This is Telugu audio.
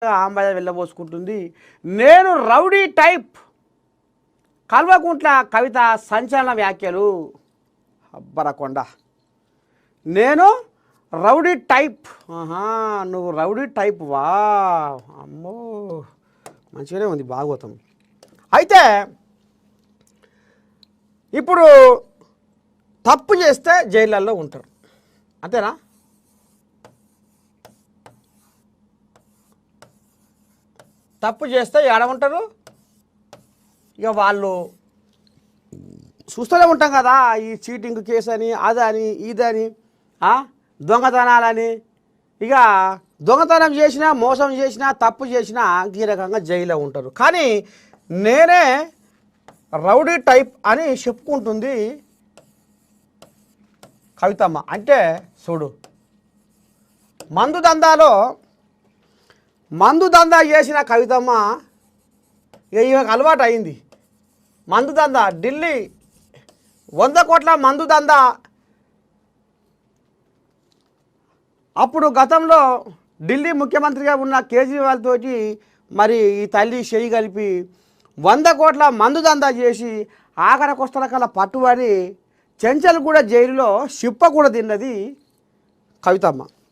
ఆంబయ్య వెళ్ళబోసుకుంటుంది. నేను రౌడీ టైప్. కల్వకుంట్ల కవిత సంచలన వ్యాఖ్యలు. అబ్బరకొండ. నేను రౌడీ టైప్. నువ్వు రౌడీ టైప్ వా. అమ్మో మంచిగానే ఉంది భాగవతం. అయితే ఇప్పుడు తప్పు చేస్తే జైళ్ళల్లో ఉంటారు, అంతేనా? తప్పు చేస్తే ఏడ ఉంటారు? ఇక వాళ్ళు చూస్తూనే ఉంటాం కదా, ఈ చీటింగ్ కేసు అని, అదని ఇదని, దొంగతనాలని. ఇక దొంగతనం చేసినా, మోసం చేసినా, తప్పు చేసినా ఈ రకంగా జైల్లో ఉంటారు. కానీ నేనే రౌడీ టైప్ అని చెప్పుకుంటుంది కవితమ్మ. అంటే చూడు, మందు దందా చేసిన కవితమ్మ ఈమెకు అలవాటు అయింది. మందు దందా, ఢిల్లీ 100 కోట్ల మందు దందా. అప్పుడు గతంలో ఢిల్లీ ముఖ్యమంత్రిగా ఉన్న కేజ్రీవాల్ తోటి మరి ఈ తల్లి చేయి కలిపి 100 కోట్ల మందు దందా చేసి ఆఖరికొస్తల కల్లా పట్టుబడి చెంచల్గూడ జైలులో షిప్ప కూడా తిన్నది కవితమ్మ.